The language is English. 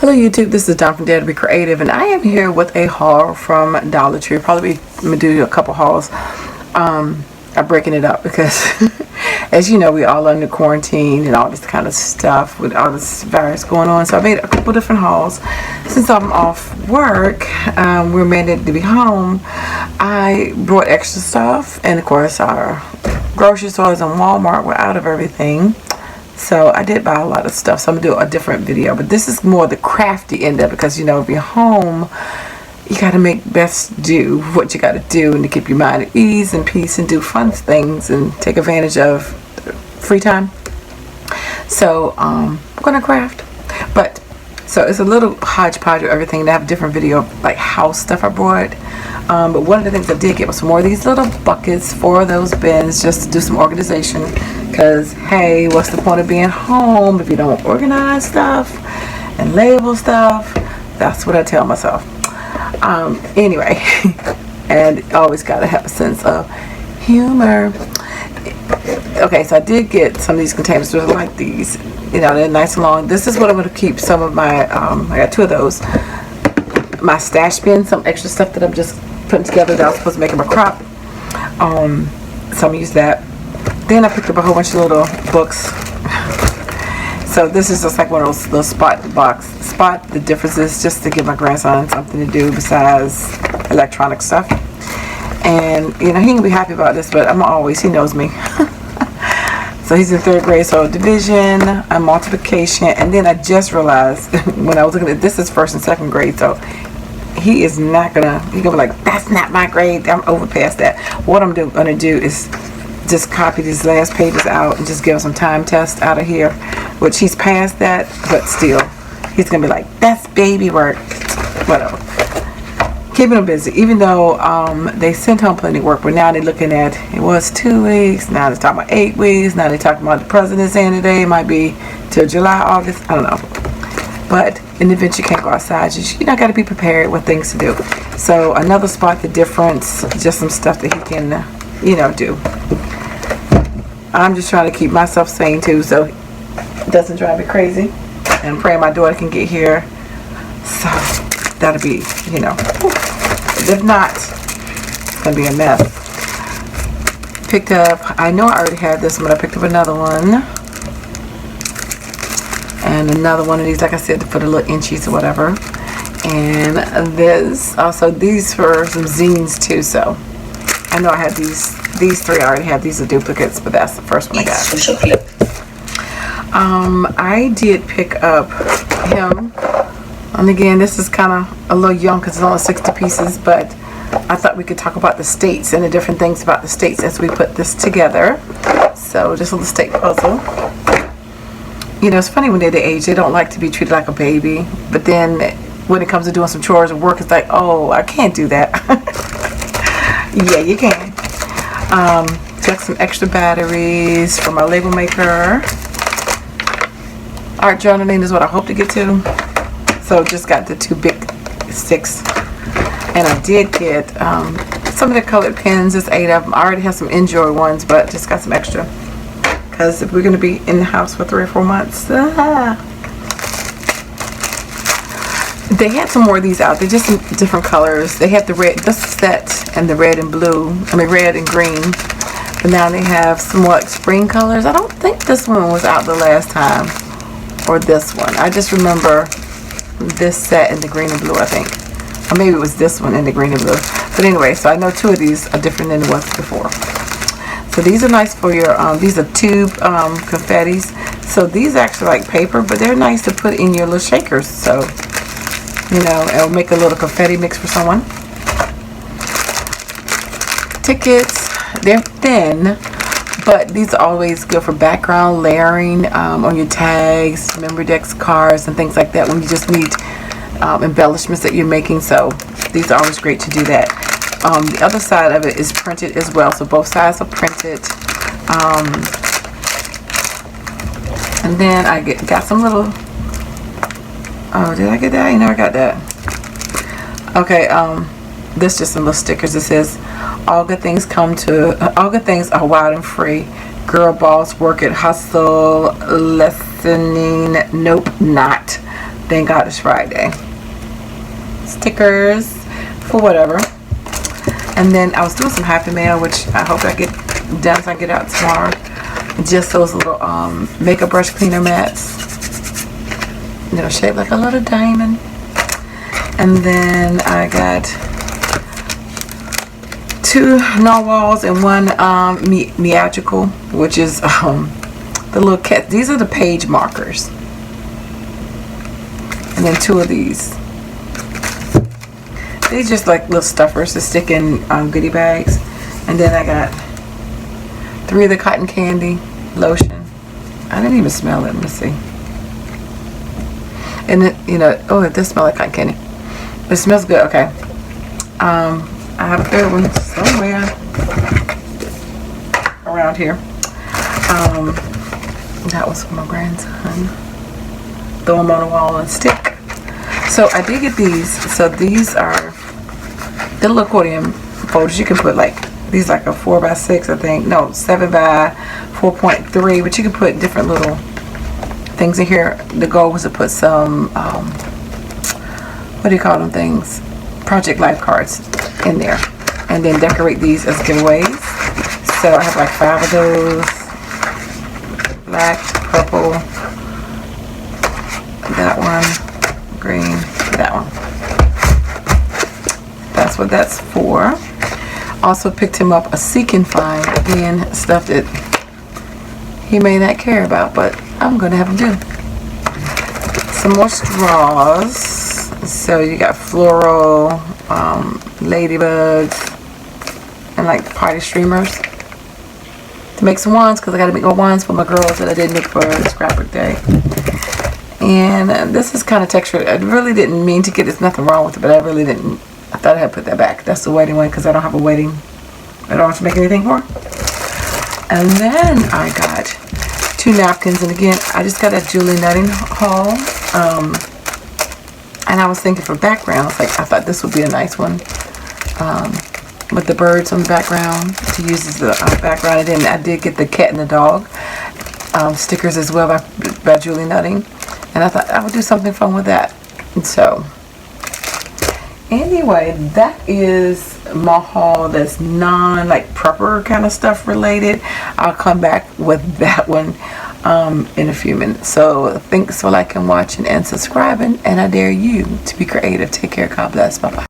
Hello YouTube, this is Dawn from DaretoBeCreative, and I am here with a haul from Dollar Tree. Probably gonna do a couple hauls. I'm breaking it up because as you know, we all under quarantine and all this kind of stuff with all this virus going on. So I made a couple different hauls. Since I'm off work, we're mandated to be home. I brought extra stuff, and of course our grocery stores and Walmart were out of everything. So I did buy a lot of stuff, so I'm going to do a different video. But this is more the crafty end of it, because, you know, if you're home, you got to make best do what you got to do and to keep your mind at ease and peace and do fun things and take advantage of free time. So I'm going to craft. But, so it's a little hodgepodge of everything. They have a different video of, like, house stuff I brought. But one of the things I did get was some more of these little buckets for those bins, just to do some organization. Because, hey, what's the point of being home if you don't organize stuff and label stuff? That's what I tell myself. Anyway, and always got to have a sense of humor. Okay, so I did get some of these containers. They're like these, you know, they're nice and long. This is what I'm going to keep some of my, I got two of those. My stash bin, some extra stuff that I'm just putting together that I was supposed to make them a crop. So I'm going to use that. Then I picked up a whole bunch of little books. So this is just like one of those little spot the differences, just to give my grandson something to do besides electronic stuff. And you know, he can be happy about this, but he knows me. So he's in 3rd grade, so division and multiplication. And then I just realized when I was looking at this is 1st and 2nd grade, so he's gonna be like, that's not my grade, I'm over past that. What I'm gonna do is just copy these last pages out and just give him some time tests out of here, which he's past that, but still he's gonna be like, that's baby work. Whatever, keeping him busy, even though they sent home plenty of work. But now they're looking at, it was 2 weeks, now they're talking about 8 weeks, now they're talking about the president's saying today it might be till July, August, I don't know. But in the event you can't go outside, you know, got to be prepared with things to do. So another spot the difference, just some stuff that he can you know, do. I'm just trying to keep myself sane too, so it doesn't drive me crazy. And I'm praying my daughter can get here. So that'll be, you know, if not, it's gonna be a mess. Picked up, I know I already had this one, but I picked up another one. And another one of these, like I said, for the little inchies or whatever. And this, also these for some zines too, so I know I had these 3 I already have. These are duplicates, but that's the first one I got. I did pick up him, and again, this is kind of a little young because it's only 60 pieces, but I thought we could talk about the states and the different things about the states as we put this together. So just a little state puzzle. You know, it's funny when they're the age, they don't like to be treated like a baby, but then when it comes to doing some chores or work, it's like, oh, I can't do that. Yeah, you can. Got some extra batteries for my label maker. Art journaling is what I hope to get to. So just got the 2 big sticks. And I did get some of the colored pens. There's 8 of them. I already have some Enjoy ones, but just got some extra. Because if we're going to be in the house for 3 or 4 months. They had some more of these out. They're just in different colors. They had the red, this set, and the red and blue. I mean red and green. But now they have some more like spring colors. I don't think this one was out the last time. Or this one. I just remember this set in the green and blue, I think. Or maybe it was this one in the green and blue. But anyway, so I know 2 of these are different than the ones before. So these are nice for your, these are tube confettis. So these are actually like paper, but they're nice to put in your little shakers. So, you know, it'll make a little confetti mix for someone. Tickets, they're thin, but these are always good for background layering on your tags, memory decks, cards, and things like that when you just need embellishments that you're making. So these are always great to do that. The other side of it is printed as well, so both sides are printed. And then I got some little, oh, did I get that? You know I got that. Okay, this just some little stickers. It says, all good things are wild and free. Girl boss, work it, hustle, lessening, nope, not. thank God it's Friday. Stickers for whatever. And then I was doing some Happy Mail, which I hope I get done so I get out tomorrow. Just those little makeup brush cleaner mats, you know, shaped like a little diamond. And then I got 2 narwhals and 1 meatrical, which is the little cat. These are the page markers. And then 2 of these. These just like little stuffers to stick in goodie bags. And then I got 3 of the cotton candy lotion. I didn't even smell it. Let me see. And it, you know, oh, it does smell like cotton candy. It smells good. Okay. I have a 3rd one somewhere around here. That was for my grandson. Throw them on the wall and stick. So I did get these. So these are the little accordion folders. You can put like these, like a 4x6, I think. No, 7x4.3. But you can put different little things in here. The goal was to put some what do you call them things? Project Life cards in there, and then decorate these as giveaways. So I have like 5 of those. Black, purple, that one, green, that one. That's what that's for. Also picked him up a Seek and Find. Again, stuff that he may not care about, but I'm going to have him do. Some more straws. So you got floral, ladybugs, and like party streamers. To make some wands, because I got to make more wands for my girls that I didn't make for Scrapbook Day. And this is kind of textured. I really didn't mean to get it. There's nothing wrong with it, but I really didn't. I thought I had to put that back. That's the wedding one, because I don't have a wedding. I don't have to make anything for. And then I got 2 napkins. And again, I just got a Julie Nutting haul. And I was thinking for backgrounds, like I thought this would be a nice one. With the birds on the background to use as the background. And then I did get the cat and the dog stickers as well by Julie Nutting. And I thought I would do something fun with that. And so, anyway, that is my haul that's like prepper kind of stuff related. I'll come back with that one in a few minutes. So thanks for liking, watching, and subscribing. And I dare you to be creative. Take care. God bless. Bye-bye.